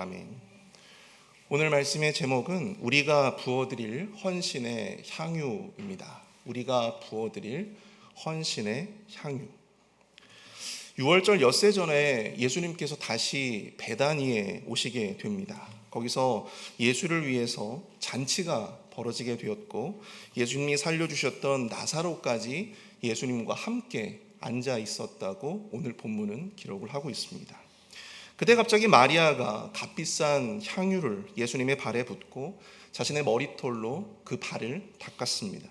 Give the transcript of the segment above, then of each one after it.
아멘. 오늘 말씀의 제목은 우리가 부어드릴 헌신의 향유입니다. 우리가 부어드릴 헌신의 향유. 6월절 엿새 전에 예수님께서 다시 베다니에 오시게 됩니다. 거기서 예수를 위해서 잔치가 벌어지게 되었고 예수님이 살려주셨던 나사로까지 예수님과 함께 앉아 있었다고 오늘 본문은 기록을 하고 있습니다. 그때 갑자기 마리아가 값비싼 향유를 예수님의 발에 붓고 자신의 머리털로 그 발을 닦았습니다.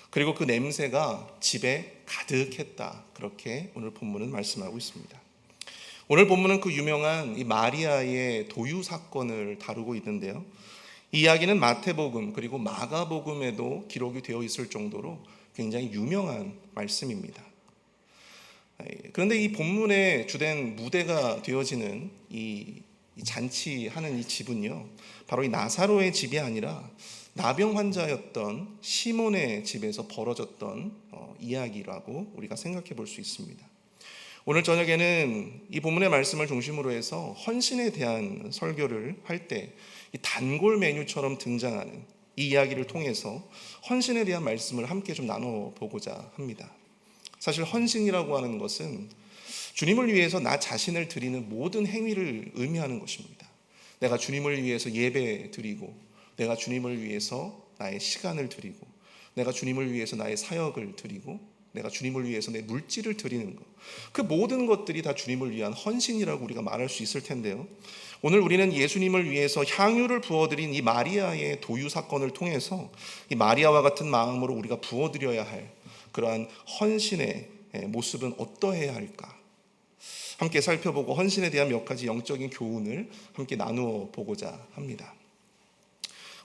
그리고 그 냄새가 집에 가득했다. 그렇게 오늘 본문은 말씀하고 있습니다. 오늘 본문은 그 유명한 이 마리아의 도유 사건을 다루고 있는데요. 이 이야기는 마태복음 그리고 마가복음에도 기록이 되어 있을 정도로 굉장히 유명한 말씀입니다. 그런데 이 본문의 주된 무대가 되어지는 이 잔치하는 이 집은요, 바로 이 나사로의 집이 아니라 나병 환자였던 시몬의 집에서 벌어졌던 이야기라고 우리가 생각해 볼 수 있습니다. 오늘 저녁에는 이 본문의 말씀을 중심으로 해서 헌신에 대한 설교를 할 때 이 단골 메뉴처럼 등장하는 이 이야기를 통해서 헌신에 대한 말씀을 함께 좀 나눠보고자 합니다. 사실 헌신이라고 하는 것은 주님을 위해서 나 자신을 드리는 모든 행위를 의미하는 것입니다. 내가 주님을 위해서 예배 드리고, 내가 주님을 위해서 나의 시간을 드리고, 내가 주님을 위해서 나의 사역을 드리고, 내가 주님을 위해서 내 물질을 드리는 것, 그 모든 것들이 다 주님을 위한 헌신이라고 우리가 말할 수 있을 텐데요. 오늘 우리는 예수님을 위해서 향유를 부어드린 이 마리아의 도유 사건을 통해서 이 마리아와 같은 마음으로 우리가 부어드려야 할 그러한 헌신의 모습은 어떠해야 할까? 함께 살펴보고 헌신에 대한 몇 가지 영적인 교훈을 함께 나누어 보고자 합니다.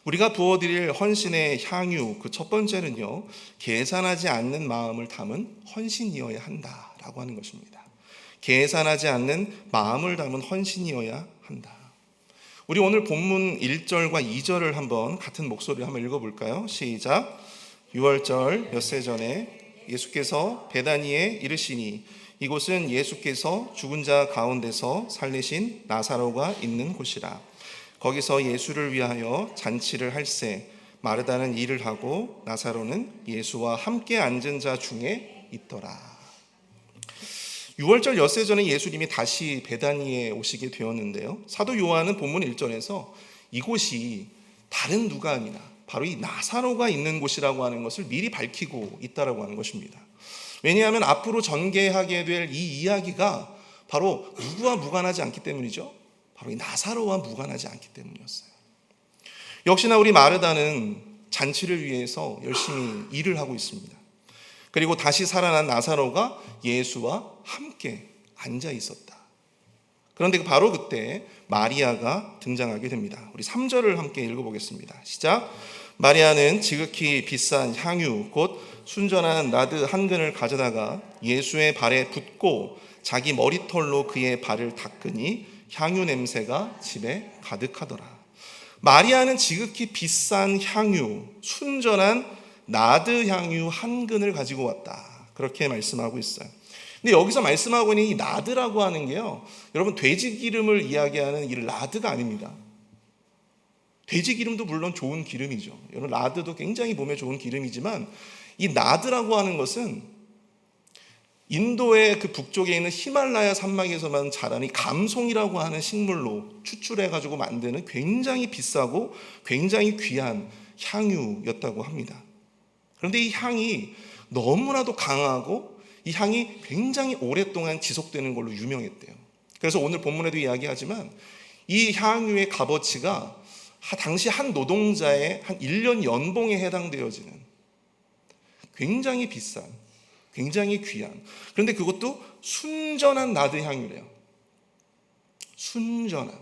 우리가 부어드릴 헌신의 향유, 그 첫 번째는요, 계산하지 않는 마음을 담은 헌신이어야 한다라고 하는 것입니다. 계산하지 않는 마음을 담은 헌신이어야 한다. 우리 오늘 본문 1절과 2절을 한번 같은 목소리로 한번 읽어볼까요? 시작. 6월절 엿새 전에 예수께서 베다니에 이르시니 이곳은 예수께서 죽은 자 가운데서 살리신 나사로가 있는 곳이라. 거기서 예수를 위하여 잔치를 할세 마르다는 일을 하고 나사로는 예수와 함께 앉은 자 중에 있더라. 6월절 엿새 전에 예수님이 다시 베다니에 오시게 되었는데요. 사도 요한은 본문 1절에서 이곳이 다른 누가 아니라 바로 이 나사로가 있는 곳이라고 하는 것을 미리 밝히고 있다라고 하는 것입니다. 왜냐하면 앞으로 전개하게 될 이 이야기가 바로 누구와 무관하지 않기 때문이죠. 바로 이 나사로와 무관하지 않기 때문이었어요. 역시나 우리 마르다는 잔치를 위해서 열심히 일을 하고 있습니다. 그리고 다시 살아난 나사로가 예수와 함께 앉아 있었다. 그런데 바로 그때 마리아가 등장하게 됩니다. 우리 3절을 함께 읽어보겠습니다. 시작. 마리아는 지극히 비싼 향유 곧 순전한 나드 한 근을 가져다가 예수의 발에 붓고 자기 머리털로 그의 발을 닦으니 향유 냄새가 집에 가득하더라. 마리아는 지극히 비싼 향유, 순전한 나드 향유 한 근을 가지고 왔다. 그렇게 말씀하고 있어요. 근데 여기서 말씀하고 있는 이 나드라고 하는 게요, 여러분 돼지 기름을 이야기하는 이 라드가 아닙니다. 돼지 기름도 물론 좋은 기름이죠. 여러분 라드도 굉장히 몸에 좋은 기름이지만 이 나드라고 하는 것은 인도의 그 북쪽에 있는 히말라야 산맥에서만 자라는 감송이라고 하는 식물로 추출해가지고 만드는 굉장히 비싸고 굉장히 귀한 향유였다고 합니다. 그런데 이 향이 너무나도 강하고 이 향이 굉장히 오랫동안 지속되는 걸로 유명했대요. 그래서 오늘 본문에도 이야기하지만 이 향유의 값어치가 당시 한 노동자의 한 1년 연봉에 해당되어지는 굉장히 비싼, 굉장히 귀한, 그런데 그것도 순전한 나드 향유래요. 순전한,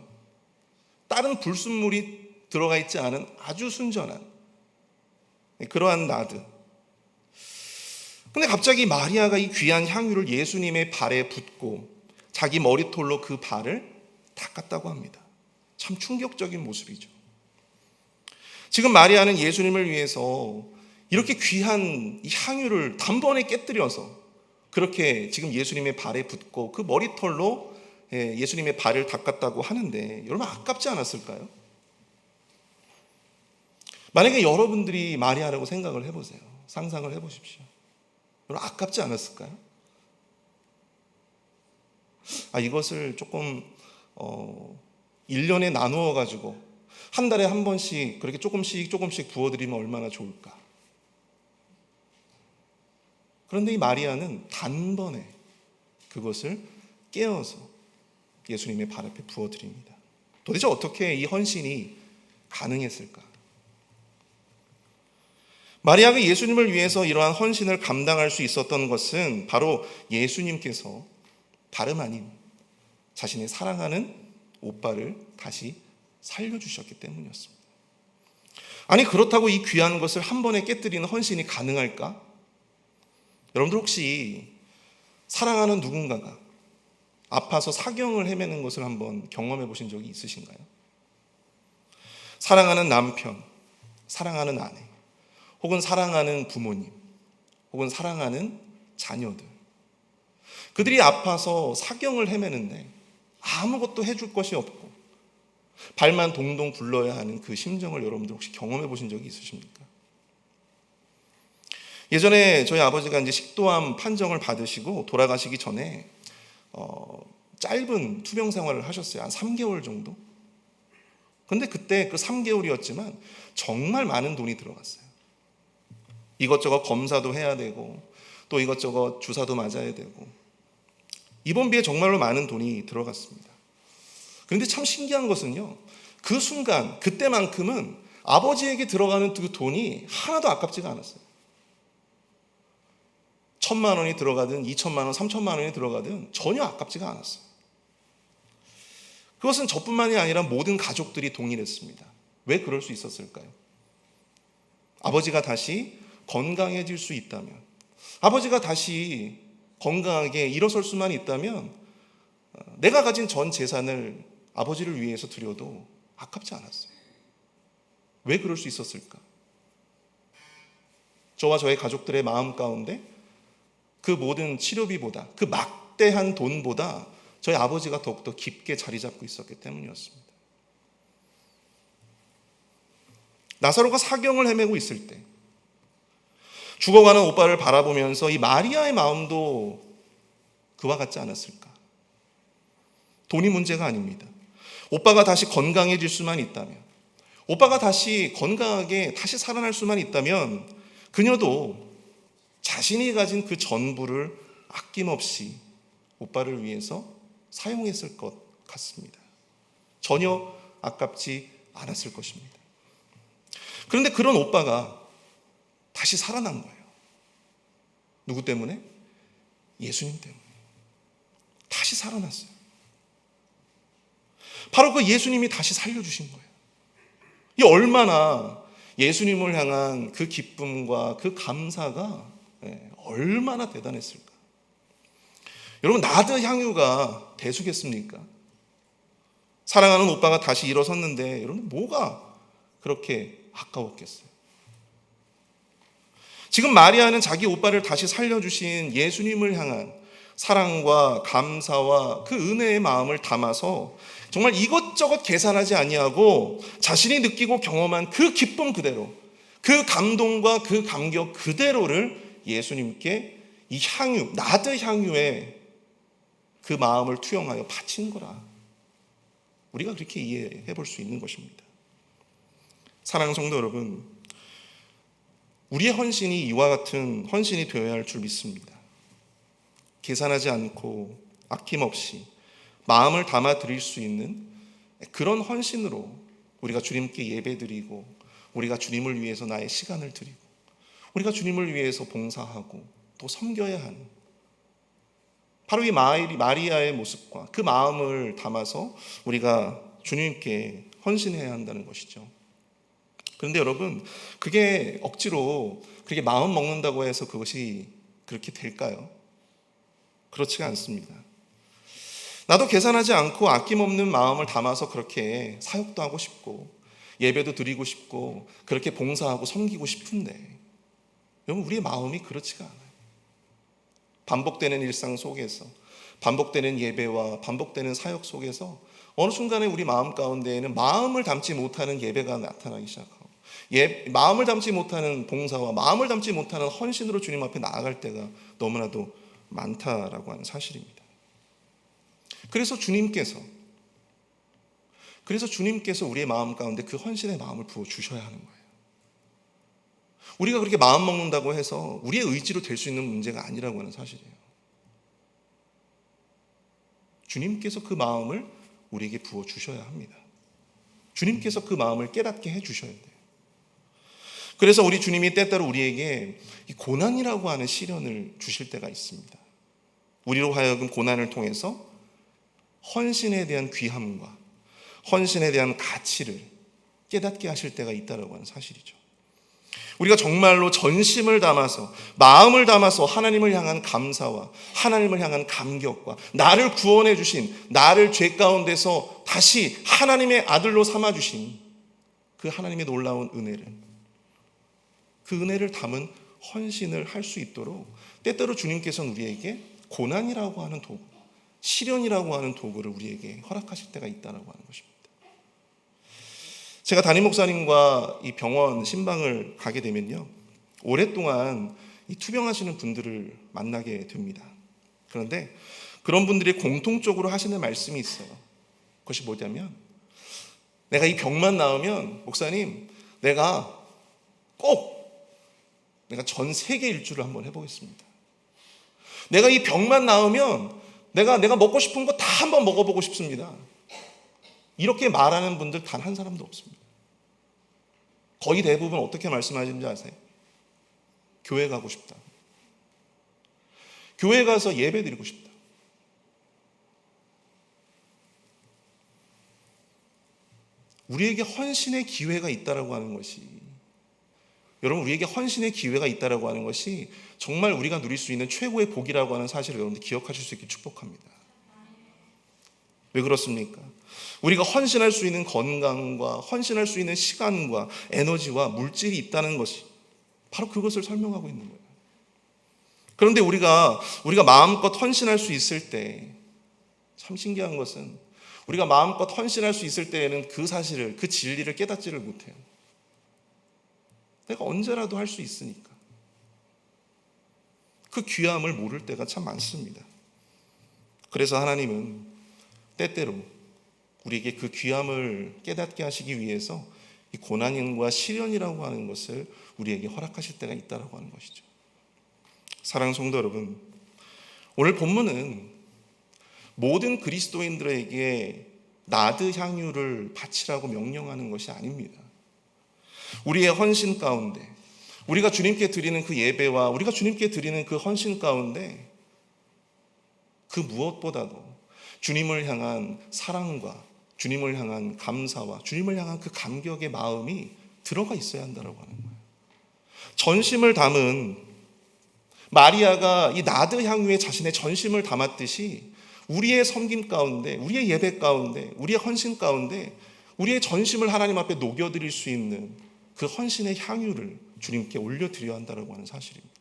다른 불순물이 들어가 있지 않은 아주 순전한 그러한 나드. 근데 갑자기 마리아가 이 귀한 향유를 예수님의 발에 붓고 자기 머리털로 그 발을 닦았다고 합니다. 참 충격적인 모습이죠. 지금 마리아는 예수님을 위해서 이렇게 귀한 이 향유를 단번에 깨뜨려서 그렇게 지금 예수님의 발에 붓고 그 머리털로 예수님의 발을 닦았다고 하는데 여러분 아깝지 않았을까요? 만약에 여러분들이 마리아라고 생각을 해보세요. 상상을 해보십시오. 여러분 아깝지 않았을까요? 이것을 조금 1년에 나누어 가지고 한 달에 한 번씩 그렇게 조금씩 부어드리면 얼마나 좋을까. 그런데 이 마리아는 단번에 그것을 깨어서 예수님의 발 앞에 부어드립니다. 도대체 어떻게 이 헌신이 가능했을까? 마리아가 예수님을 위해서 이러한 헌신을 감당할 수 있었던 것은 바로 예수님께서 다름 아닌 자신의 사랑하는 오빠를 다시 살려주셨기 때문이었습니다. 아니 그렇다고 이 귀한 것을 한 번에 깨뜨리는 헌신이 가능할까? 여러분들 혹시 사랑하는 누군가가 아파서 사경을 헤매는 것을 한번 경험해 보신 적이 있으신가요? 사랑하는 남편, 사랑하는 아내, 혹은 사랑하는 부모님, 혹은 사랑하는 자녀들, 그들이 아파서 사경을 헤매는데 아무것도 해줄 것이 없고 발만 동동 굴러야 하는 그 심정을 여러분들 혹시 경험해 보신 적이 있으십니까? 예전에 저희 아버지가 이제 식도암 판정을 받으시고 돌아가시기 전에 짧은 투병 생활을 하셨어요. 한 3개월 정도. 근데 그때 그 3개월이었지만 정말 많은 돈이 들어갔어요. 이것저것 검사도 해야 되고 또 이것저것 주사도 맞아야 되고 입원비에 정말로 많은 돈이 들어갔습니다. 그런데 참 신기한 것은요, 그 순간 그때만큼은 아버지에게 들어가는 그 돈이 하나도 아깝지가 않았어요. 1,000만 원이 들어가든 2,000만 원, 3,000만 원이 들어가든 전혀 아깝지가 않았어요. 그것은 저뿐만이 아니라 모든 가족들이 동일했습니다. 왜 그럴 수 있었을까요? 아버지가 다시 건강해질 수 있다면, 아버지가 다시 건강하게 일어설 수만 있다면 내가 가진 전 재산을 아버지를 위해서 드려도 아깝지 않았어요. 왜 그럴 수 있었을까? 저와 저의 가족들의 마음 가운데 그 모든 치료비보다, 그 막대한 돈보다 저희 아버지가 더욱더 깊게 자리 잡고 있었기 때문이었습니다. 나사로가 사경을 헤매고 있을 때 죽어가는 오빠를 바라보면서 이 마리아의 마음도 그와 같지 않았을까? 돈이 문제가 아닙니다. 오빠가 다시 건강해질 수만 있다면, 오빠가 다시 건강하게 다시 살아날 수만 있다면 그녀도 자신이 가진 그 전부를 아낌없이 오빠를 위해서 사용했을 것 같습니다. 전혀 아깝지 않았을 것입니다. 그런데 그런 오빠가 다시 살아난 거예요. 누구 때문에? 예수님 때문에. 다시 살아났어요. 바로 그 예수님이 다시 살려주신 거예요. 이 얼마나 예수님을 향한 그 기쁨과 그 감사가 얼마나 대단했을까. 여러분, 나드 향유가 대수겠습니까? 사랑하는 오빠가 다시 일어섰는데 여러분 뭐가 그렇게 아까웠겠어요? 지금 마리아는 자기 오빠를 다시 살려주신 예수님을 향한 사랑과 감사와 그 은혜의 마음을 담아서 정말 이것저것 계산하지 아니하고 자신이 느끼고 경험한 그 기쁨 그대로, 그 감동과 그 감격 그대로를 예수님께 이 향유, 나드 향유에 그 마음을 투영하여 바친 거라. 우리가 그렇게 이해해 볼 수 있는 것입니다. 사랑하는 성도 여러분, 우리의 헌신이 이와 같은 헌신이 되어야 할 줄 믿습니다. 계산하지 않고 아낌없이 마음을 담아 드릴 수 있는 그런 헌신으로 우리가 주님께 예배드리고, 우리가 주님을 위해서 나의 시간을 드리고, 우리가 주님을 위해서 봉사하고 또 섬겨야 하는 바로 이 마리아의 모습과 그 마음을 담아서 우리가 주님께 헌신해야 한다는 것이죠. 그런데 여러분, 그게 억지로 그렇게 마음 먹는다고 해서 그것이 그렇게 될까요? 그렇지가 않습니다. 나도 계산하지 않고 아낌없는 마음을 담아서 그렇게 사역도 하고 싶고 예배도 드리고 싶고 그렇게 봉사하고 섬기고 싶은데 여러분, 우리의 마음이 그렇지가 않아요. 반복되는 일상 속에서, 반복되는 예배와 반복되는 사역 속에서 어느 순간에 우리 마음 가운데에는 마음을 담지 못하는 예배가 나타나기 시작하고, 마음을 담지 못하는 봉사와 마음을 담지 못하는 헌신으로 주님 앞에 나아갈 때가 너무나도 많다라고 하는 사실입니다. 그래서 주님께서 우리의 마음 가운데 그 헌신의 마음을 부어주셔야 하는 거예요. 우리가 그렇게 마음 먹는다고 해서 우리의 의지로 될 수 있는 문제가 아니라고 하는 사실이에요. 주님께서 그 마음을 우리에게 부어주셔야 합니다. 주님께서 그 마음을 깨닫게 해주셔야 돼요. 그래서 우리 주님이 때때로 우리에게 이 고난이라고 하는 시련을 주실 때가 있습니다. 우리로 하여금 고난을 통해서 헌신에 대한 귀함과 헌신에 대한 가치를 깨닫게 하실 때가 있다라고 하는 사실이죠. 우리가 정말로 전심을 담아서, 마음을 담아서 하나님을 향한 감사와 하나님을 향한 감격과 나를 구원해 주신, 나를 죄 가운데서 다시 하나님의 아들로 삼아 주신 그 하나님의 놀라운 은혜를, 그 은혜를 담은 헌신을 할 수 있도록 때때로 주님께서는 우리에게 고난이라고 하는 도구, 시련이라고 하는 도구를 우리에게 허락하실 때가 있다라고 하는 것입니다. 제가 담임 목사님과 이 병원 신방을 가게 되면요, 오랫동안 이 투병하시는 분들을 만나게 됩니다. 그런데 그런 분들이 공통적으로 하시는 말씀이 있어요. 그것이 뭐냐면, 내가 이 병만 나으면 목사님, 내가 전 세계 일주를 한번 해보겠습니다. 내가 이 병만 나으면 내가 먹고 싶은 거 다 한번 먹어보고 싶습니다. 이렇게 말하는 분들 단 한 사람도 없습니다. 거의 대부분 어떻게 말씀하시는지 아세요? 교회 가고 싶다. 교회 가서 예배 드리고 싶다. 우리에게 헌신의 기회가 있다라고 하는 것이, 여러분, 우리에게 헌신의 기회가 있다라고 하는 것이 정말 우리가 누릴 수 있는 최고의 복이라고 하는 사실을 여러분들 기억하실 수 있길 축복합니다. 왜 그렇습니까? 우리가 헌신할 수 있는 건강과 헌신할 수 있는 시간과 에너지와 물질이 있다는 것이 바로 그것을 설명하고 있는 거예요. 그런데 우리가 마음껏 헌신할 수 있을 때, 참 신기한 것은 우리가 마음껏 헌신할 수 있을 때에는 그 사실을, 그 진리를 깨닫지를 못해요. 내가 언제라도 할 수 있으니까. 그 귀함을 모를 때가 참 많습니다. 그래서 하나님은 때때로 우리에게 그 귀함을 깨닫게 하시기 위해서 이 고난과 시련이라고 하는 것을 우리에게 허락하실 때가 있다고 하는 것이죠. 사랑하는 성도 여러분, 오늘 본문은 모든 그리스도인들에게 나드 향유를 바치라고 명령하는 것이 아닙니다. 우리의 헌신 가운데, 우리가 주님께 드리는 그 예배와 우리가 주님께 드리는 그 헌신 가운데 그 무엇보다도 주님을 향한 사랑과 주님을 향한 감사와 주님을 향한 그 감격의 마음이 들어가 있어야 한다고 하는 거예요. 전심을 담은 마리아가 이 나드 향유에 자신의 전심을 담았듯이 우리의 섬김 가운데, 우리의 예배 가운데, 우리의 헌신 가운데 우리의 전심을 하나님 앞에 녹여드릴 수 있는 그 헌신의 향유를 주님께 올려드려야 한다고 하는 사실입니다.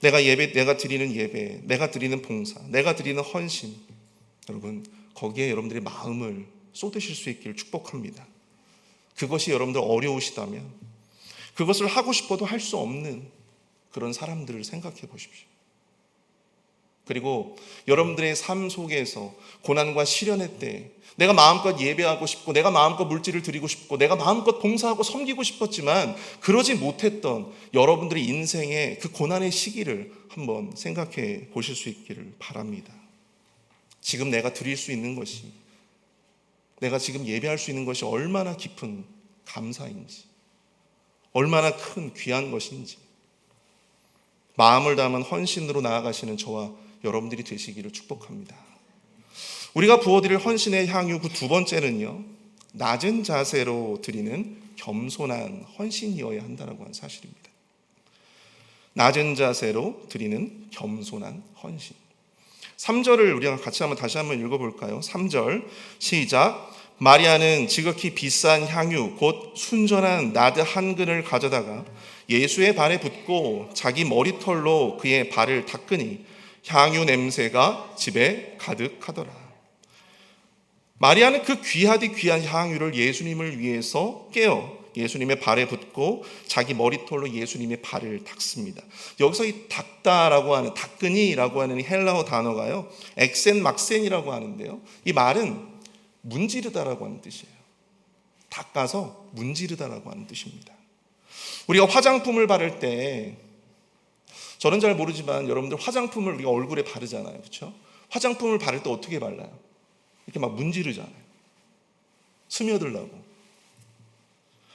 내가 드리는 예배, 내가 드리는 봉사, 내가 드리는 헌신, 여러분, 거기에 여러분들의 마음을 쏟으실 수 있기를 축복합니다. 그것이 여러분들 어려우시다면, 그것을 하고 싶어도 할 수 없는 그런 사람들을 생각해 보십시오. 그리고 여러분들의 삶 속에서 고난과 시련의 때 내가 마음껏 예배하고 싶고, 내가 마음껏 물질을 드리고 싶고, 내가 마음껏 봉사하고 섬기고 싶었지만 그러지 못했던 여러분들의 인생의 그 고난의 시기를 한번 생각해 보실 수 있기를 바랍니다. 지금 내가 드릴 수 있는 것이, 내가 지금 예배할 수 있는 것이 얼마나 깊은 감사인지, 얼마나 큰 귀한 것인지, 마음을 담은 헌신으로 나아가시는 저와 여러분들이 되시기를 축복합니다. 우리가 부어드릴 헌신의 향유 그 두 번째는요, 낮은 자세로 드리는 겸손한 헌신이어야 한다는 사실입니다. 낮은 자세로 드리는 겸손한 헌신. 3절을 우리가 같이 다시 한번 읽어볼까요? 3절 시작. 마리아는 지극히 비싼 향유 곧 순전한 나드 한 근을 가져다가 예수의 발에 붓고 자기 머리털로 그의 발을 닦으니 향유 냄새가 집에 가득하더라. 마리아는 그 귀하디 귀한 향유를 예수님을 위해서 깨어 예수님의 발에 붓고 자기 머리털로 예수님의 발을 닦습니다. 여기서 이 닦다라고 하는, 닦으니라고 하는 헬라어 단어가요, 엑센 막센이라고 하는데요, 이 말은 문지르다라고 하는 뜻이에요. 닦아서 문지르다라고 하는 뜻입니다. 우리가 화장품을 바를 때, 저는 잘 모르지만 여러분들 화장품을 우리가 얼굴에 바르잖아요, 그렇죠? 화장품을 바를 때 어떻게 발라요? 이렇게 막 문지르잖아요. 스며들라고.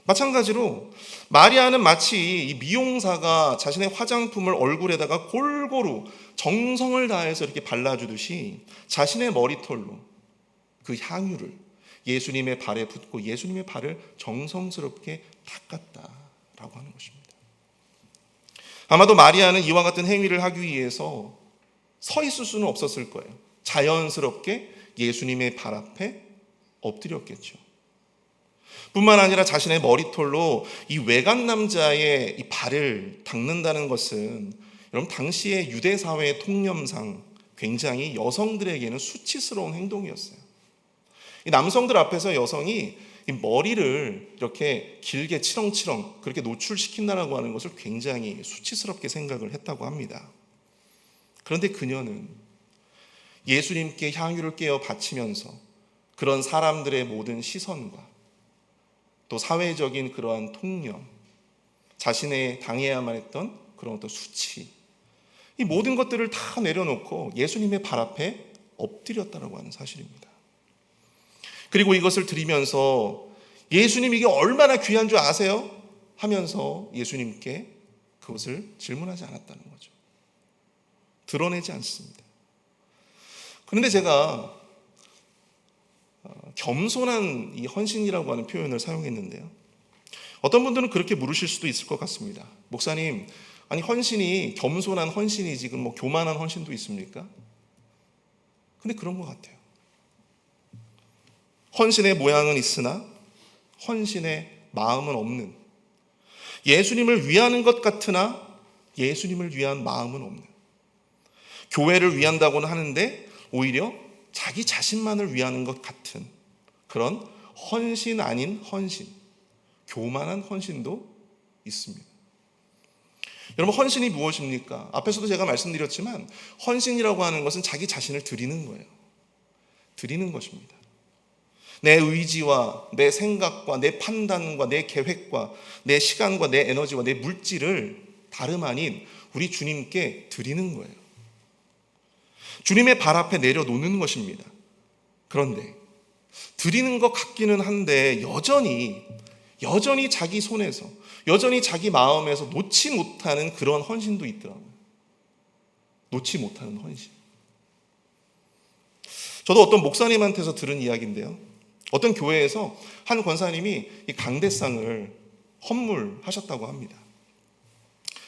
마찬가지로 마리아는 마치 이 미용사가 자신의 화장품을 얼굴에다가 골고루 정성을 다해서 이렇게 발라주듯이 자신의 머리털로 그 향유를 예수님의 발에 붓고 예수님의 발을 정성스럽게 닦았다라고 하는 것입니다. 아마도 마리아는 이와 같은 행위를 하기 위해서 서 있을 수는 없었을 거예요. 자연스럽게 예수님의 발 앞에 엎드렸겠죠. 뿐만 아니라 자신의 머리털로 이 외간 남자의 이 발을 닦는다는 것은, 여러분, 당시의 유대 사회의 통념상 굉장히 여성들에게는 수치스러운 행동이었어요. 이 남성들 앞에서 여성이 이 머리를 이렇게 길게 치렁치렁 그렇게 노출시킨다라고 하는 것을 굉장히 수치스럽게 생각을 했다고 합니다. 그런데 그녀는 예수님께 향유를 깨어 바치면서 그런 사람들의 모든 시선과 또 사회적인 그러한 통념, 자신의 당해야만 했던 그런 어떤 수치, 이 모든 것들을 다 내려놓고 예수님의 발 앞에 엎드렸다라고 하는 사실입니다. 그리고 이것을 드리면서 예수님 이게 얼마나 귀한 줄 아세요? 하면서 예수님께 그것을 질문하지 않았다는 거죠. 드러내지 않습니다. 그런데 제가 겸손한 이 헌신이라고 하는 표현을 사용했는데요, 어떤 분들은 그렇게 물으실 수도 있을 것 같습니다. 목사님, 아니 헌신이 겸손한 헌신이지 그럼 뭐 교만한 헌신도 있습니까? 근데 그런 것 같아요. 헌신의 모양은 있으나 헌신의 마음은 없는, 예수님을 위하는 것 같으나 예수님을 위한 마음은 없는, 교회를 위한다고는 하는데 오히려 자기 자신만을 위하는 것 같은 그런 헌신 아닌 헌신, 교만한 헌신도 있습니다. 여러분, 헌신이 무엇입니까? 앞에서도 제가 말씀드렸지만 헌신이라고 하는 것은 자기 자신을 드리는 거예요. 드리는 것입니다. 내 의지와 내 생각과 내 판단과 내 계획과 내 시간과 내 에너지와 내 물질을 다름 아닌 우리 주님께 드리는 거예요. 주님의 발 앞에 내려놓는 것입니다. 그런데 드리는 것 같기는 한데 여전히 자기 손에서, 여전히 자기 마음에서 놓지 못하는 그런 헌신도 있더라고요. 놓지 못하는 헌신. 저도 어떤 목사님한테서 들은 이야기인데요, 어떤 교회에서 한 권사님이 이 강대상을 헌물하셨다고 합니다.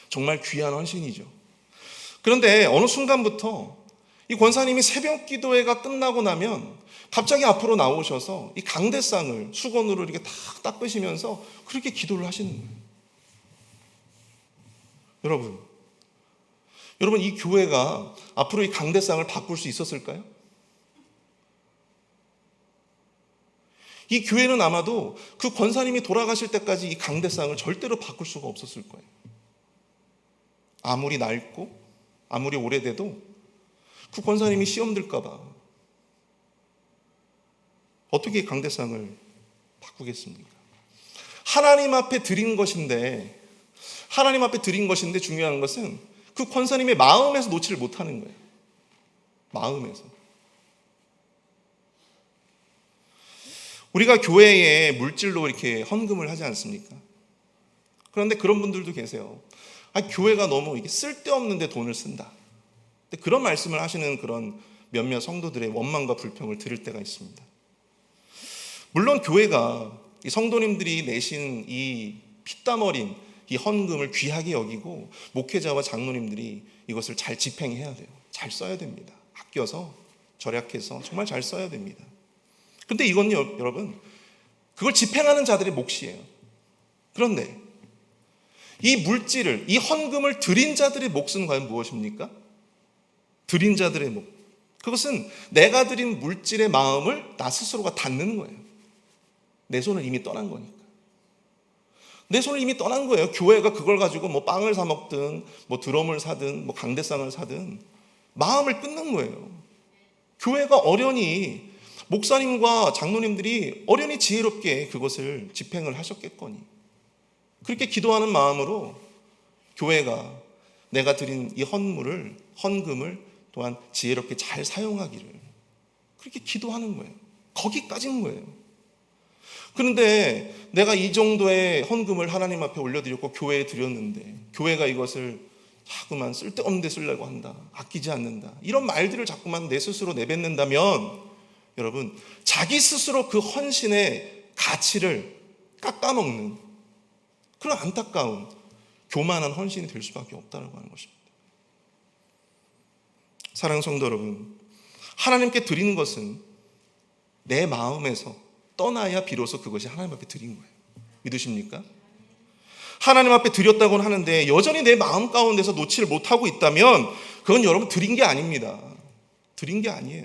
정말 귀한 헌신이죠. 그런데 어느 순간부터 이 권사님이 새벽 기도회가 끝나고 나면 갑자기 앞으로 나오셔서 이 강대상을 수건으로 이렇게 탁 닦으시면서 그렇게 기도를 하시는 거예요. 여러분, 이 교회가 앞으로 이 강대상을 바꿀 수 있었을까요? 이 교회는 아마도 그 권사님이 돌아가실 때까지 이 강대상을 절대로 바꿀 수가 없었을 거예요. 아무리 낡고 아무리 오래돼도 그 권사님이 시험 들까 봐 어떻게 강대상을 바꾸겠습니까? 하나님 앞에 드린 것인데 중요한 것은 그 권사님의 마음에서 놓지를 못하는 거예요. 마음에서. 우리가 교회에 물질로 이렇게 헌금을 하지 않습니까? 그런데 그런 분들도 계세요. 교회가 너무 이게 쓸데없는데 돈을 쓴다. 그런 말씀을 하시는 그런 몇몇 성도들의 원망과 불평을 들을 때가 있습니다. 물론 교회가 이 성도님들이 내신 이 피땀 어린 이 헌금을 귀하게 여기고 목회자와 장로님들이 이것을 잘 집행해야 돼요. 잘 써야 됩니다. 아껴서 절약해서 정말 잘 써야 됩니다. 근데 이건요, 여러분, 그걸 집행하는 자들의 몫이에요. 그런데 이 물질을, 이 헌금을 드린 자들의 몫은 과연 무엇입니까? 드린 자들의 목. 그것은 내가 드린 물질의 마음을 나 스스로가 닫는 거예요. 내 손을 이미 떠난 거니까. 내 손을 이미 떠난 거예요. 교회가 그걸 가지고 뭐 빵을 사 먹든 뭐 드럼을 사든 뭐 강대상을 사든 마음을 끊는 거예요. 교회가 어련히, 목사님과 장로님들이 어련히 지혜롭게 그것을 집행을 하셨겠거니, 그렇게 기도하는 마음으로 교회가 내가 드린 이 헌금을 또한 지혜롭게 잘 사용하기를 그렇게 기도하는 거예요. 거기까지인 거예요. 그런데 내가 이 정도의 헌금을 하나님 앞에 올려드렸고 교회에 드렸는데 교회가 이것을 자꾸만 쓸데없는 데 쓰려고 한다, 아끼지 않는다, 이런 말들을 자꾸만 내 스스로 내뱉는다면 여러분, 자기 스스로 그 헌신의 가치를 깎아먹는 그런 안타까운 교만한 헌신이 될 수밖에 없다고 하는 것입니다. 사랑하는 성도 여러분, 하나님께 드리는 것은 내 마음에서 떠나야 비로소 그것이 하나님 앞에 드린 거예요. 믿으십니까? 하나님 앞에 드렸다고는 하는데 여전히 내 마음 가운데서 놓지를 못하고 있다면 그건 여러분 드린 게 아닙니다. 드린 게 아니에요.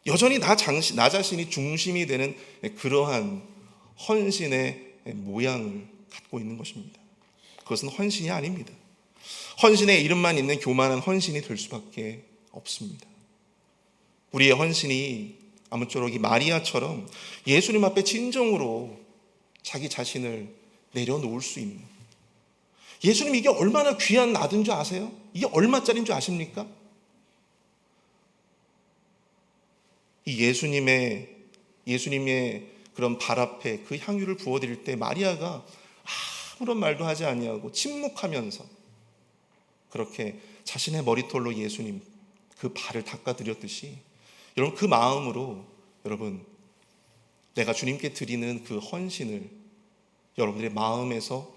여전히 나 자신이 중심이 되는 그러한 헌신의 모양을 갖고 있는 것입니다. 그것은 헌신이 아닙니다. 헌신의 이름만 있는 교만한 헌신이 될 수밖에 없습니다. 우리의 헌신이 아무쪼록 이 마리아처럼 예수님 앞에 진정으로 자기 자신을 내려놓을 수 있는, 예수님 이게 얼마나 귀한 나든 줄 아세요? 이게 얼마짜리인 줄 아십니까? 이 예수님의 그런 발 앞에 그 향유를 부어드릴 때 마리아가 아무런 말도 하지 아니하고 침묵하면서 그렇게 자신의 머리털로 예수님 그 발을 닦아드렸듯이, 여러분 그 마음으로 여러분 내가 주님께 드리는 그 헌신을 여러분들의 마음에서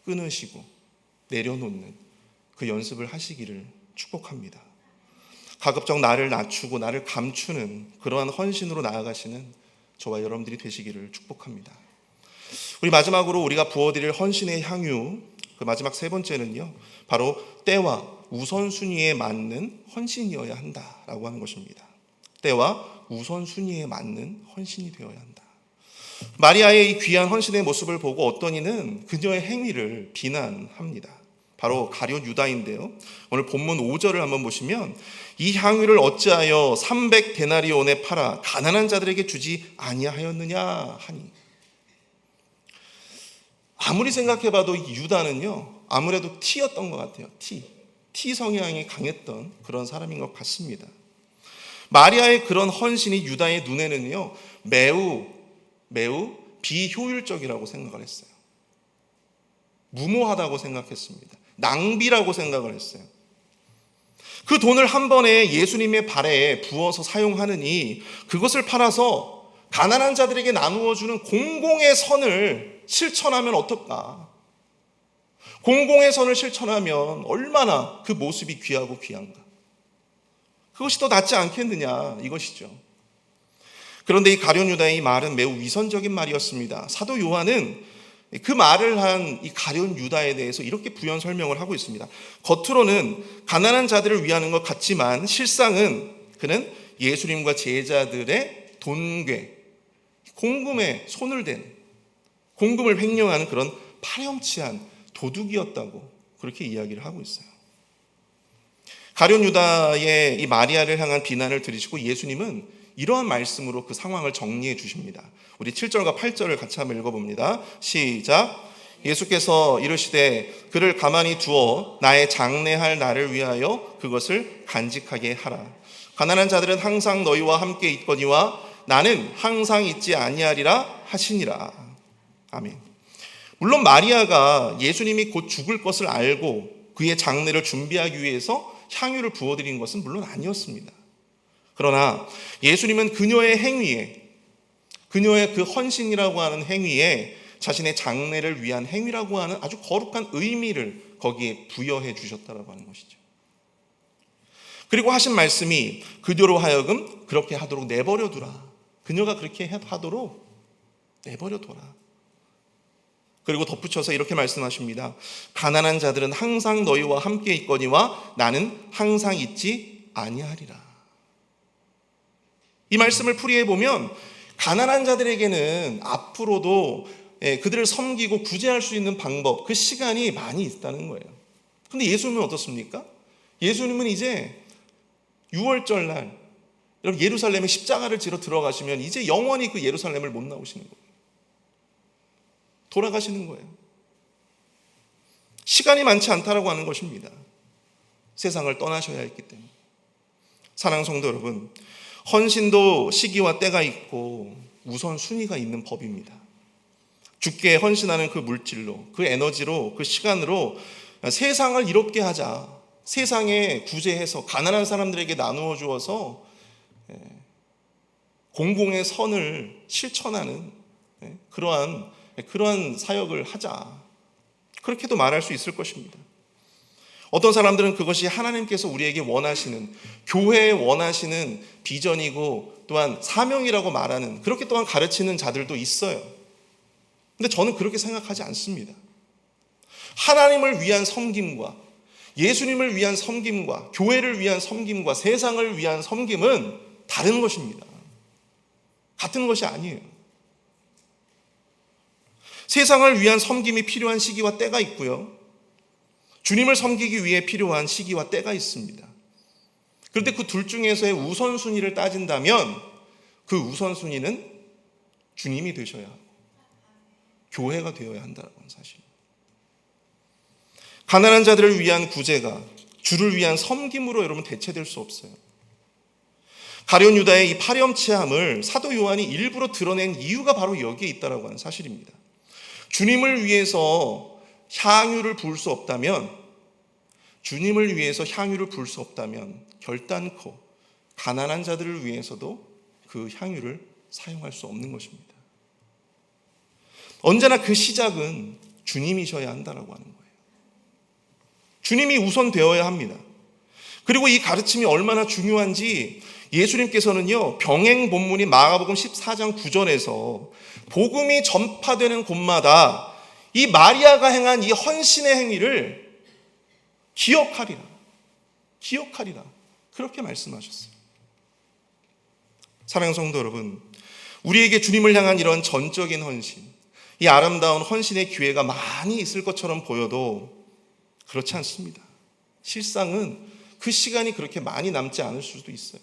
끊으시고 내려놓는 그 연습을 하시기를 축복합니다. 가급적 나를 낮추고 나를 감추는 그러한 헌신으로 나아가시는 저와 여러분들이 되시기를 축복합니다. 우리 마지막으로 우리가 부어드릴 헌신의 향유, 그 마지막 세 번째는요, 바로 때와 우선순위에 맞는 헌신이어야 한다라고 하는 것입니다. 때와 우선순위에 맞는 헌신이 되어야 한다. 마리아의 이 귀한 헌신의 모습을 보고 어떤 이는 그녀의 행위를 비난합니다. 바로 가룟 유다인데요. 오늘 본문 5절을 한번 보시면 이 향유를 어찌하여 300데나리온에 팔아 가난한 자들에게 주지 아니하였느냐 하니. 아무리 생각해봐도 유다는요, 아무래도 T였던 것 같아요. T 성향이 강했던 그런 사람인 것 같습니다. 마리아의 그런 헌신이 유다의 눈에는요 매우 비효율적이라고 생각을 했어요. 무모하다고 생각했습니다. 낭비라고 생각을 했어요. 그 돈을 한 번에 예수님의 발에 부어서 사용하느니 그것을 팔아서 가난한 자들에게 나누어 주는 공공의 선을 실천하면 어떨까? 공공의 선을 실천하면 얼마나 그 모습이 귀하고 귀한가? 그것이 더 낫지 않겠느냐, 이것이죠. 그런데 이 가룟 유다의 이 말은 매우 위선적인 말이었습니다. 사도 요한은 그 말을 한 이 가룟 유다에 대해서 이렇게 부연 설명을 하고 있습니다. 겉으로는 가난한 자들을 위하는 것 같지만 실상은 그는 예수님과 제자들의 돈괴, 공금에 손을 댄, 공금을 횡령하는 그런 파렴치한 도둑이었다고 그렇게 이야기를 하고 있어요. 가룟 유다의 이 마리아를 향한 비난을 들으시고 예수님은 이러한 말씀으로 그 상황을 정리해 주십니다. 우리 7절과 8절을 같이 한번 읽어봅니다. 시작. 예수께서 이르시되 그를 가만히 두어 나의 장례할 날을 위하여 그것을 간직하게 하라. 가난한 자들은 항상 너희와 함께 있거니와 나는 항상 있지 아니하리라 하시니라. 아멘. 물론 마리아가 예수님이 곧 죽을 것을 알고 그의 장례를 준비하기 위해서 향유를 부어드린 것은 물론 아니었습니다. 그러나 예수님은 그녀의 행위에, 그녀의 그 헌신이라고 하는 행위에 자신의 장례를 위한 행위라고 하는 아주 거룩한 의미를 거기에 부여해 주셨다라고 하는 것이죠. 그리고 하신 말씀이 그녀로 하여금 그렇게 하도록 내버려 두라. 그녀가 그렇게 하도록 내버려 둬라. 그리고 덧붙여서 이렇게 말씀하십니다. 가난한 자들은 항상 너희와 함께 있거니와 나는 항상 있지 아니하리라. 이 말씀을 풀이해 보면 가난한 자들에게는 앞으로도 그들을 섬기고 구제할 수 있는 방법, 그 시간이 많이 있다는 거예요. 근데 예수님은 어떻습니까? 예수님은 이제 6월절 날 여러분 예루살렘에 십자가를 지러 들어가시면 이제 영원히 그 예루살렘을 못 나오시는 거예요. 돌아가시는 거예요. 시간이 많지 않다라고 하는 것입니다. 세상을 떠나셔야 했기 때문에. 사랑하는 성도 여러분, 헌신도 시기와 때가 있고 우선순위가 있는 법입니다. 주께 헌신하는 그 물질로, 그 에너지로, 그 시간으로 세상을 이롭게 하자, 세상에 구제해서 가난한 사람들에게 나누어 주어서 공공의 선을 실천하는 그러한 사역을 하자, 그렇게도 말할 수 있을 것입니다. 어떤 사람들은 그것이 하나님께서 우리에게 원하시는, 교회에 원하시는 비전이고 또한 사명이라고 말하는, 그렇게 또한 가르치는 자들도 있어요. 근데 저는 그렇게 생각하지 않습니다. 하나님을 위한 섬김과 예수님을 위한 섬김과 교회를 위한 섬김과 세상을 위한 섬김은 다른 것입니다. 같은 것이 아니에요. 세상을 위한 섬김이 필요한 시기와 때가 있고요, 주님을 섬기기 위해 필요한 시기와 때가 있습니다. 그런데 그 둘 중에서의 우선순위를 따진다면 그 우선순위는 주님이 되셔야 하고 교회가 되어야 한다는 사실입니다. 가난한 자들을 위한 구제가 주를 위한 섬김으로 여러분 대체될 수 없어요. 가룟 유다의 이 파렴치함을 사도 요한이 일부러 드러낸 이유가 바로 여기에 있다라고 하는 사실입니다. 주님을 위해서 향유를 부을 수 없다면, 주님을 위해서 향유를 부을 수 없다면 결단코 가난한 자들을 위해서도 그 향유를 사용할 수 없는 것입니다. 언제나 그 시작은 주님이셔야 한다라고 하는 거예요. 주님이 우선되어야 합니다. 그리고 이 가르침이 얼마나 중요한지 예수님께서는요, 병행 본문인 마가복음 14장 9절에서 복음이 전파되는 곳마다 이 마리아가 행한 이 헌신의 행위를 기억하리라 그렇게 말씀하셨어요. 사랑하는 성도 여러분, 우리에게 주님을 향한 이런 전적인 헌신, 이 아름다운 헌신의 기회가 많이 있을 것처럼 보여도 그렇지 않습니다. 실상은 그 시간이 그렇게 많이 남지 않을 수도 있어요.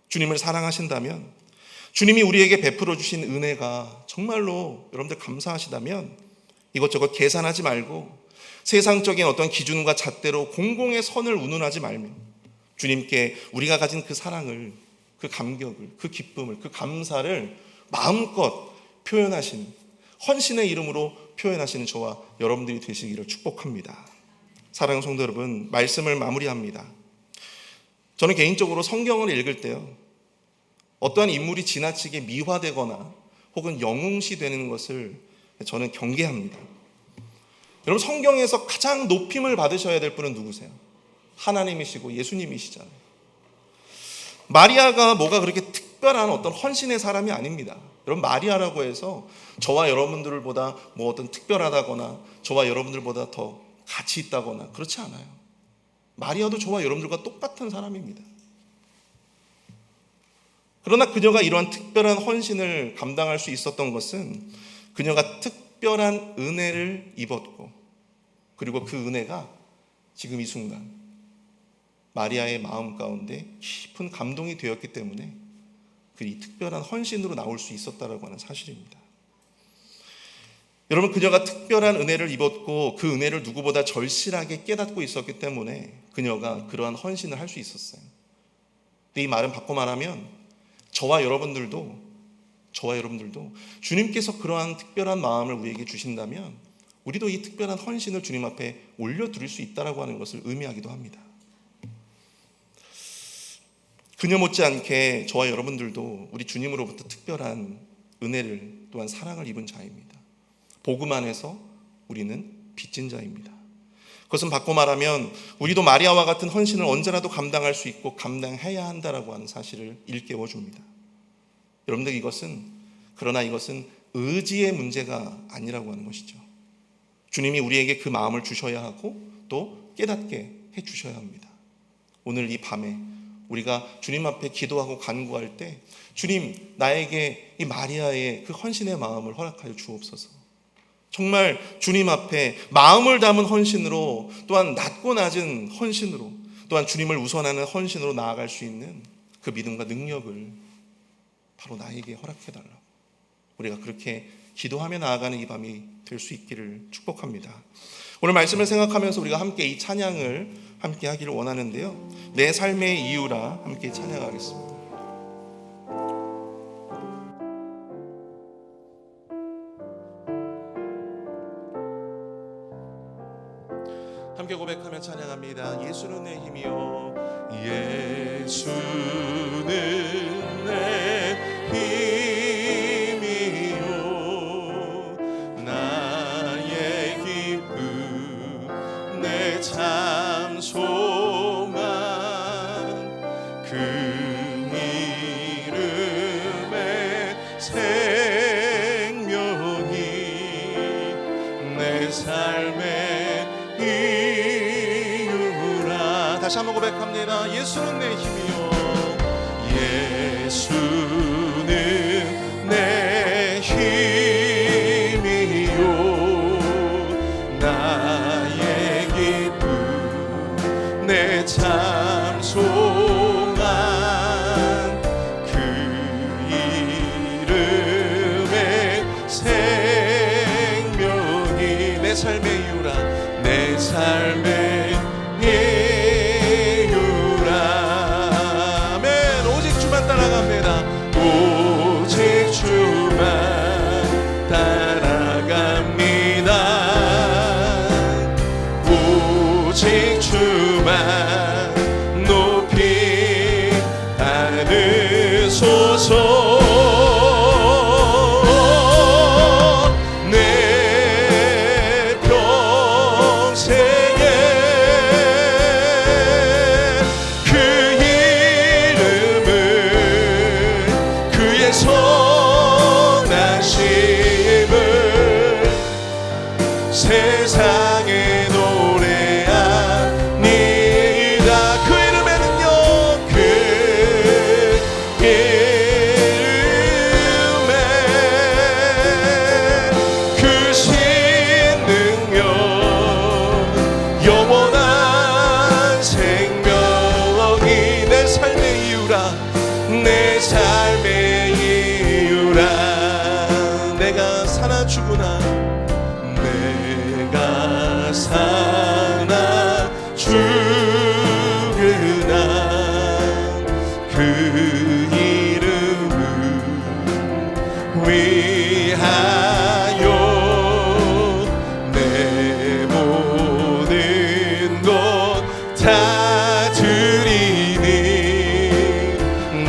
주님을 사랑하신다면, 주님이 우리에게 베풀어 주신 은혜가 정말로 여러분들 감사하시다면 이것저것 계산하지 말고 세상적인 어떤 기준과 잣대로 공공의 선을 운운하지 말며 주님께 우리가 가진 그 사랑을, 그 감격을, 그 기쁨을, 그 감사를 마음껏 표현하신, 헌신의 이름으로 표현하시는 저와 여러분들이 되시기를 축복합니다. 사랑하는 성도 여러분, 말씀을 마무리합니다. 저는 개인적으로 성경을 읽을 때요, 어떠한 인물이 지나치게 미화되거나 혹은 영웅시되는 것을 저는 경계합니다. 여러분, 성경에서 가장 높임을 받으셔야 될 분은 누구세요? 하나님이시고 예수님이시잖아요. 마리아가 뭐가 그렇게 특별한 어떤 헌신의 사람이 아닙니다. 여러분, 마리아라고 해서 저와 여러분들보다 뭐 어떤 특별하다거나 저와 여러분들보다 더 가치 있다거나 그렇지 않아요. 마리아도 저와 여러분들과 똑같은 사람입니다. 그러나 그녀가 이러한 특별한 헌신을 감당할 수 있었던 것은 그녀가 특별한 은혜를 입었고, 그리고 그 은혜가 지금 이 순간 마리아의 마음 가운데 깊은 감동이 되었기 때문에 그 특별한 헌신으로 나올 수 있었다라고 하는 사실입니다. 여러분, 그녀가 특별한 은혜를 입었고 그 은혜를 누구보다 절실하게 깨닫고 있었기 때문에 그녀가 그러한 헌신을 할 수 있었어요. 근데 이 말은 바꿔 말하면 저와 여러분들도 주님께서 그러한 특별한 마음을 우리에게 주신다면 우리도 이 특별한 헌신을 주님 앞에 올려드릴 수 있다라고 하는 것을 의미하기도 합니다. 그녀 못지않게 저와 여러분들도 우리 주님으로부터 특별한 은혜를 또한 사랑을 입은 자입니다. 복음 안에서 우리는 빚진 자입니다. 그것은 바꿔 말하면 우리도 마리아와 같은 헌신을 언제라도 감당할 수 있고 감당해야 한다라고 하는 사실을 일깨워 줍니다. 여러분들, 그러나 이것은 의지의 문제가 아니라고 하는 것이죠. 주님이 우리에게 그 마음을 주셔야 하고 또 깨닫게 해주셔야 합니다. 오늘 이 밤에 우리가 주님 앞에 기도하고 간구할 때 주님, 나에게 이 마리아의 그 헌신의 마음을 허락하여 주옵소서. 정말 주님 앞에 마음을 담은 헌신으로, 또한 낮고 낮은 헌신으로, 또한 주님을 우선하는 헌신으로 나아갈 수 있는 그 믿음과 능력을 바로 나에게 허락해달라고, 우리가 그렇게 기도하며 나아가는 이 밤이 될 수 있기를 축복합니다. 오늘 말씀을 생각하면서 우리가 함께 이 찬양을 함께 하기를 원하는데요, 내 삶의 이유라 함께 찬양하겠습니다. 함께 고백하며 찬양합니다. 예수는 내 힘이요, 예수는 내 힘이요, 나의 기쁨, 내 참 소망, 그 이름의 생명이 내 삶의 이유라. 다시 한번 고백합니다. 예수는 내 힘이요, 예수는 내 힘이요, 나의 기쁨, 내 참 소망, 그 이름의 생명이 내 삶의 이유라. 내 삶의 이유라. 아멘. 오직 주만 따라갑니다. 오직 주만 따라갑니다. 오직 주만 높이 받으소서. 세상에 노래합니다. 그 이름에는요, 그 이름에 그 신능력, 영원한 생명이 내 삶의 이유라. 내 삶의 이유라. 내가 사나 죽으나, 내가 사나 죽으나 그 이름을 위하여 내 모든 것 다 드리니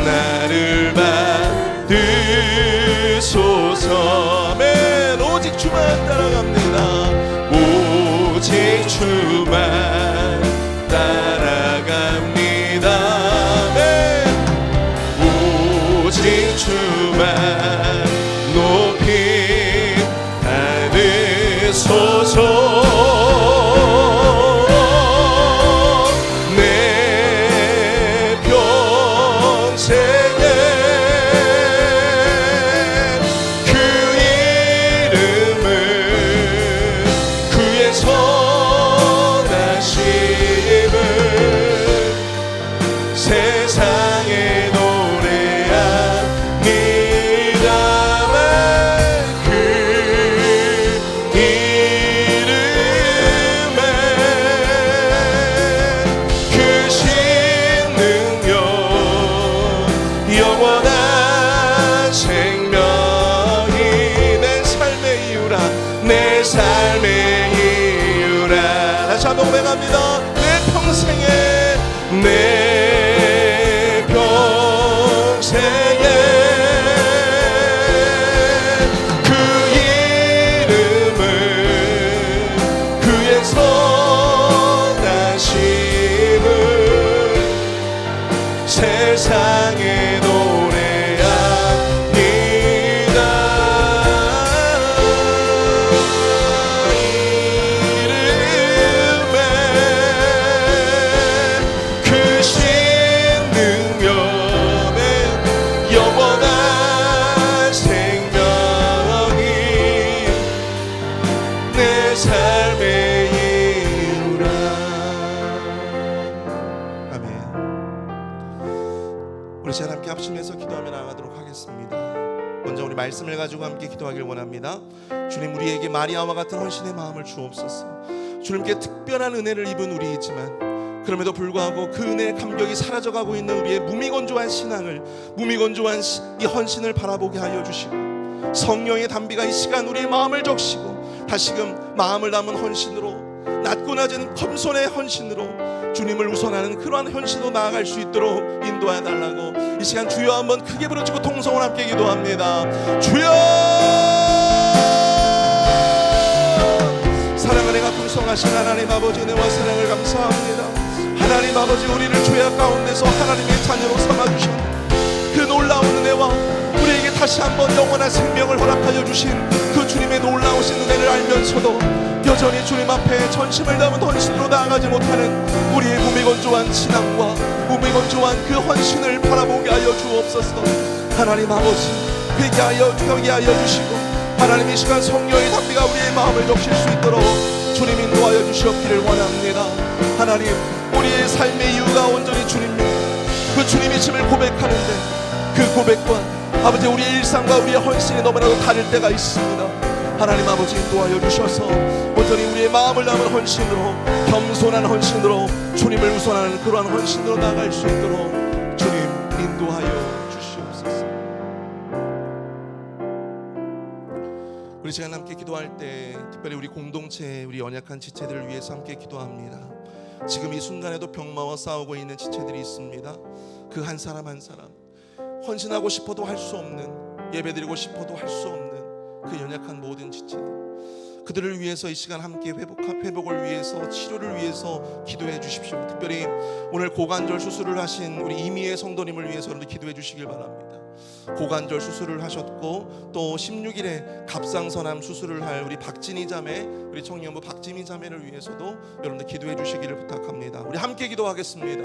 나를 받으소서. 아멘. 오직 주만 따라갑니다. 오직 주만 따라갑니다. 아멘. 오직 주만 높이 받으소서. 내 평생에 그 이름을, 그의 선하심을 세상에 노래합니다만, 그 이름에 그 신능력, 영원한 생명이 내 삶의 이유라. 내 삶의 이유라. 다시 한번 고백합니다. 내 평생에, 내 평생에 그 이름을, 그의 선하심을 세상에 노래합니다. 중심에서 기도하며 나아가도록 하겠습니다. 먼저 우리 말씀을 가지고 함께 기도하길 원합니다. 주님, 우리에게 마리아와 같은 헌신의 마음을 주옵소서. 주님께 특별한 은혜를 입은 우리이지만 그럼에도 불구하고 그 은혜의 감격이 사라져가고 있는 우리의 무미건조한 신앙을, 무미건조한 이 헌신을 바라보게 하여 주시고, 성령의 담비가 이 시간 우리의 마음을 적시고 다시금 마음을 담은 헌신으로, 낮고 낮은 겸손의 헌신으로 주님을 우선하는 그러한 헌신으로 나아갈 수 있도록 인도하여 달라고 이 시간 주여 한번 크게 부르짖고 통성을 함께 기도합니다. 주여! 사랑을 해가 풍성하신 하나님 아버지, 은혜와 사랑을 감사합니다. 하나님 아버지, 우리를 죄악 가운데서 하나님의 자녀로 삼아주신 그 놀라운 은혜와 우리에게 다시 한번 영원한 생명을 허락하여 주신 그 주님의 놀라우신 은혜를 알면서도 여전히 주님 앞에 전심을 담은 헌신으로 나아가지 못하는 우리의 무미건조한 신앙과 무미건조한 그 헌신을 바라보게 하여 주옵소서. 하나님 아버지, 회개하여 주시고 하나님 이 시간 성령의 담비가 우리의 마음을 적실 수 있도록 주님 인도하여 주시옵기를 원합니다. 하나님, 우리의 삶의 이유가 온전히 주님입니다. 그 주님이심을 고백하는데 그 고백과 아버지 우리의 일상과 우리의 헌신이 너무나도 다를 때가 있습니다. 하나님 아버지, 인도하여 주셔서 온전히 우리의 마음을 담은 헌신으로, 겸손한 헌신으로 주님을 우선하는 그러한 헌신으로 나아갈 수 있도록 주님 인도하여 주시옵소서. 우리 시간 함께 기도할 때 특별히 우리 공동체, 우리 연약한 지체들을 위해서 함께 기도합니다. 지금 이 순간에도 병마와 싸우고 있는 지체들이 있습니다. 그 한 사람 한 사람, 헌신하고 싶어도 할 수 없는, 예배드리고 싶어도 할 수 없는 그 연약한 모든 지체들, 그들을 위해서 이 시간 함께 회복을 위해서, 치료를 위해서 기도해 주십시오. 특별히 오늘 고관절 수술을 하신 우리 이미애 성도님을 위해서 여러분들 기도해 주시길 바랍니다. 고관절 수술을 하셨고 또 16일에 갑상선암 수술을 할 우리 박진희 자매, 우리 청년부 박진희 자매를 위해서도 여러분들 기도해 주시기를 부탁합니다. 우리 함께 기도하겠습니다.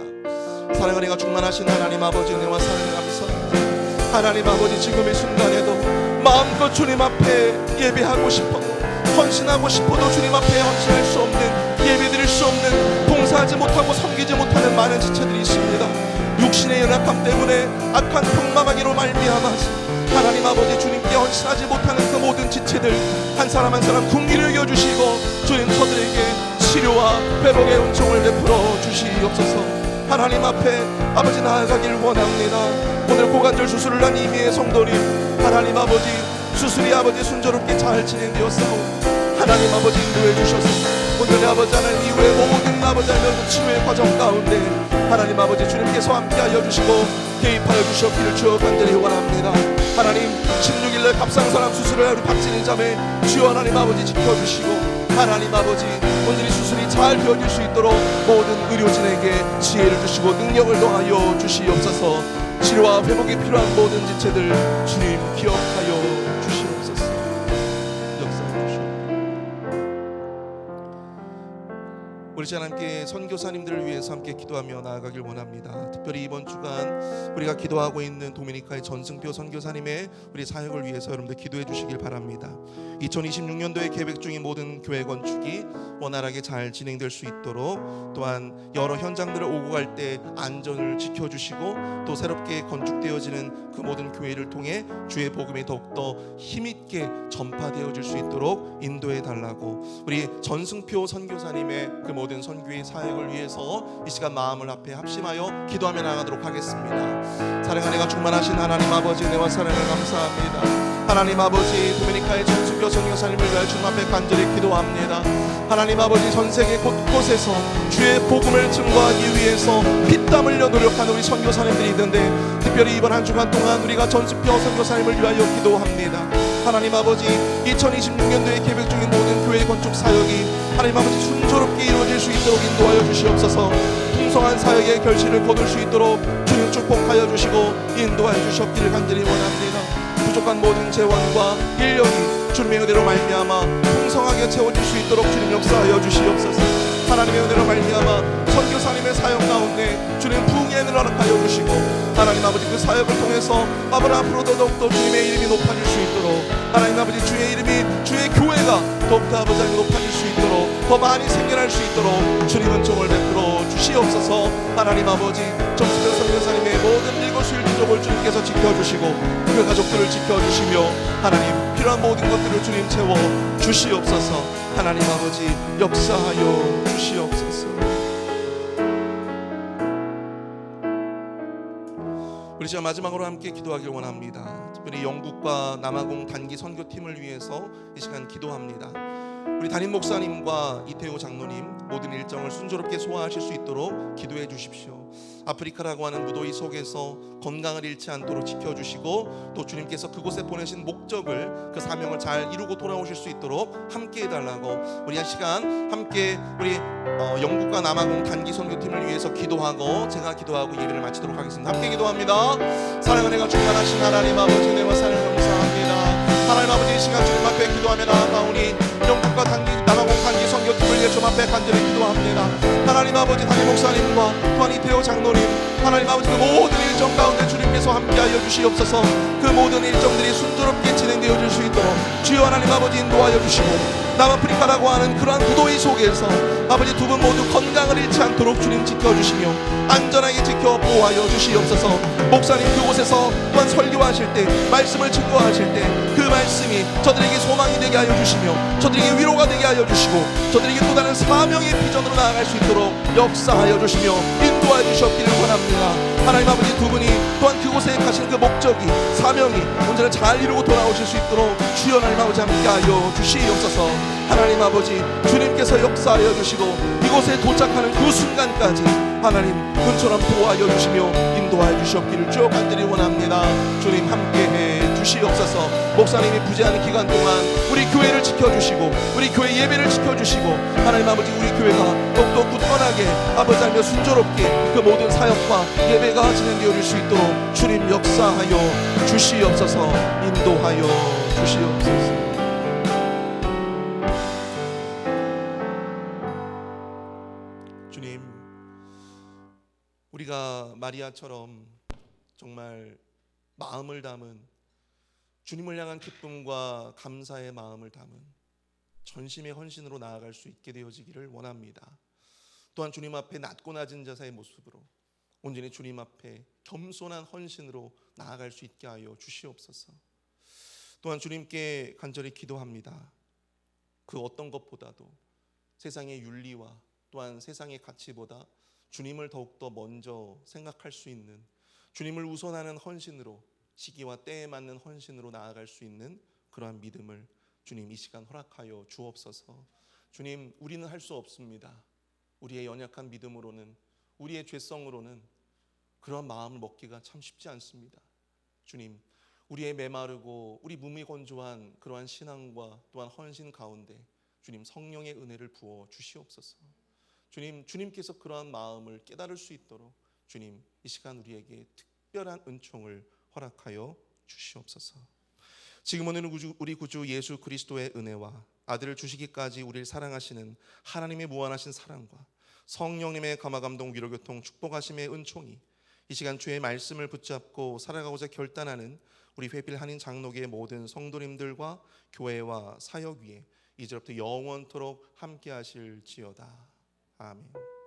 사랑하는 이가 충만하신 하나님 아버지, 은혜와 사랑을 감사합니다. 하나님 아버지, 지금의 순간에도 마음껏 주님 앞에 예배하고 싶어, 헌신하고 싶어도 주님 앞에 헌신할 수 없는, 예배드릴 수 없는, 봉사하지 못하고 섬기지 못하는 많은 지체들이 있습니다. 육신의 연약함 때문에 악한 평망하기로 말미암아서 하나님 아버지, 주님께 헌신하지 못하는 그 모든 지체들 한 사람 한 사람 궁기를 여주시고 주님 저들에게 치료와 회복의 은총을 베풀어 주시옵소서. 하나님 앞에 아버지 나아가길 원합니다. 오늘 고관절 수술을 한 이미의 성도님, 하나님 아버지 수술이 아버지 순조롭게 잘 진행되었사오. 하나님 아버지 인도해 주셔서 오늘 아버지 하나님 이후에 모든 아버지 하나님 치유의 과정 가운데 하나님 아버지 주님께서 함께하여 주시고 개입하여 주시옵기를 주여 간절히 원합니다. 하나님 16일날 갑상선암 수술을 한 박진희 자매 주여 하나님 아버지 지켜주시고 하나님 아버지 온전히 수술이 잘 되어질 수 있도록 모든 의료진에게 지혜를 주시고 능력을 더하여 주시옵소서. 치료와 회복이 필요한 모든 지체들 주님 기억하여 주시옵소서. 역사해 주시옵소서. 우리 시간 함께 선교사님들을 위해서 함께 기도하며 나아가길 원합니다. 특별히 이번 주간 우리가 기도하고 있는 도미니카의 전승표 선교사님의 우리 사역을 위해서 여러분들 기도해 주시길 바랍니다. 2026년도에 계획 중인 모든 교회 건축이 원활하게 잘 진행될 수 있도록, 또한 여러 현장들을 오고 갈 때 안전을 지켜주시고 또 새롭게 건축되어지는 그 모든 교회를 통해 주의 복음이 더욱더 힘있게 전파되어질 수 있도록 인도해 달라고 우리 전승표 선교사님의 그 모든 선교의 사역을 위해서 이 시간 마음을 앞에 합심하여 기도하며 나가도록 하겠습니다. 사랑하는 이가 충만하신 하나님 아버지, 은혜와 사랑을 감사합니다. 하나님 아버지, 도미니카의 전승표 선교사님을 위하여 주님 앞에 간절히 기도합니다. 하나님 아버지, 전 세계 곳곳에서 주의 복음을 증거하기 위해서 피땀 흘려 노력하는 우리 선교사님들이 있는데 특별히 이번 한 주간 동안 우리가 전승표 선교사님을 위하여 기도합니다. 하나님 아버지, 2026년도에 계획 중인 모든 교회 건축 사역이 하나님 아버지 순조롭게 이루어질 수 있도록 인도하여 주시옵소서. 풍성한 사역의 결실을 거둘 수 있도록 주님 축복하여 주시고 인도하여 주시옵기를 간절히 원합니다. 부족한 모든 재원과 인력이 주님의 은혜로 말미암아 풍성하게 채워질 수 있도록 주님 역사하여 주시옵소서. 하나님의 은혜로 말미암아 선교사님의 사역 가운데 주님 부흥의 은혜를 허락하여 주시고 하나님 아버지 그 사역을 통해서 아버지 앞으로도 더욱더 주님의 이름이 높아질 수 있도록 하나님 아버지 주의 이름이 주의 교회가 더욱더 아버지 높아질 수 있도록 더 많이 생겨날 수 있도록 주님 은총을 베풀어 주시옵소서. 하나님 아버지 정수교 선교사님의 모든 일거수일투족을 주님께서 지켜주시고 그 가족들을 지켜주시며 하나님 필요한 모든 것들을 주님 채워 주시옵소서. 하나님 아버지 역사하여 주시옵소서. 우리 지금 마지막으로 함께 기도하길 원합니다. 특별히 영국과 남아공 단기 선교팀을 위해서 이 시간 기도합니다. 우리 담임 목사님과 이태호 장로님 모든 일정을 순조롭게 소화하실 수 있도록 기도해 주십시오. 아프리카라고 하는 무더위 속에서 건강을 잃지 않도록 지켜주시고 또 주님께서 그곳에 보내신 목적을 그 사명을 잘 이루고 돌아오실 수 있도록 함께 해달라고 우리 한 시간 함께 우리 영국과 남아공 단기 선교팀을 위해서 기도하고 제가 기도하고 예배를 마치도록 하겠습니다. 함께 기도합니다. 사랑을 내가 충만하신 하나님 아버지 은혜와 사랑 감사합니다. 하나님 아버지 이 시간 주님 앞에 기도하며 나아가오니 영국과 남아공 단기 선교팀을 위해 주님 앞에 간절히 기도합니다. 하나님 아버지 담임 목사님과 또한 이태호 장로님 하나님 아버지 그 모든 일정 가운데 주님께서 함께하여 주시옵소서. 그 모든 일정들이 순조롭게 진행되어질 수 있도록 주여 하나님 아버지 인도하여 주시고 남아프리카라고 하는 그러한 무더위 속에서 아버지 두 분 모두 건강을 잃지 않도록 주님 지켜주시며 안전하게 지켜 보호하여 주시옵소서. 목사님 그곳에서 또한 설교하실 때 말씀을 증거하실 때 그 말씀이 저들에게 소망이 되게 하여 주시며 저들에게 위로가 되게 하여 주시고 저들에게 또 다른 사명의 비전으로 나아갈 수 있도록 역사하여 주시며 인도하여 주셨기를 원합니다. 하나님 아버지 두 분이 또한 그곳에 가신 그 목적이 사명이 온전히 잘 이루고 돌아오실 수 있도록 주여 하나님 아버지 함께하여 주시옵소서. 하나님 아버지 주님께서 역사하여 주시고 이곳에 도착하는 그 순간까지 하나님 은총을 보호하여 주시며 인도하여 주시옵기를 쭉 간절히 원합니다. 주님 함께해 주시옵소서. 목사님이 부재하는 기간 동안 우리 교회를 지켜주시고 우리 교회 예배를 지켜주시고 하나님 아버지 우리 교회가 더욱더 굳건하게 아버지 하며 순조롭게 그 모든 사역과 예배가 진행되어질 수 있도록 주님 역사하여 주시옵소서. 인도하여 주시옵소서. 주님 우리가 마리아처럼 정말 마음을 담은 주님을 향한 기쁨과 감사의 마음을 담은 전심의 헌신으로 나아갈 수 있게 되어지기를 원합니다. 또한 주님 앞에 낮고 낮은 자세의 모습으로 온전히 주님 앞에 겸손한 헌신으로 나아갈 수 있게 하여 주시옵소서. 또한 주님께 간절히 기도합니다. 그 어떤 것보다도 세상의 윤리와 또한 세상의 가치보다 주님을 더욱더 먼저 생각할 수 있는 주님을 우선하는 헌신으로 시기와 때에 맞는 헌신으로 나아갈 수 있는 그러한 믿음을 주님 이 시간 허락하여 주옵소서. 주님 우리는 할 수 없습니다. 우리의 연약한 믿음으로는 우리의 죄성으로는 그런 마음을 먹기가 참 쉽지 않습니다. 주님 우리의 메마르고 우리 몸이 건조한 그러한 신앙과 또한 헌신 가운데 주님 성령의 은혜를 부어 주시옵소서. 주님 주님께서 그러한 마음을 깨달을 수 있도록 주님 이 시간 우리에게 특별한 은총을 허락하여 주시옵소서. 지금 오늘 우리 구주 예수 그리스도의 은혜와 아들을 주시기까지 우리를 사랑하시는 하나님의 무한하신 사랑과 성령님의 감화감동 위로교통 축복하심의 은총이 이 시간 주의 말씀을 붙잡고 살아가고자 결단하는 우리 회필 한인 장로교의 모든 성도님들과 교회와 사역 위에 이제부터 영원토록 함께 하실지어다. 아멘.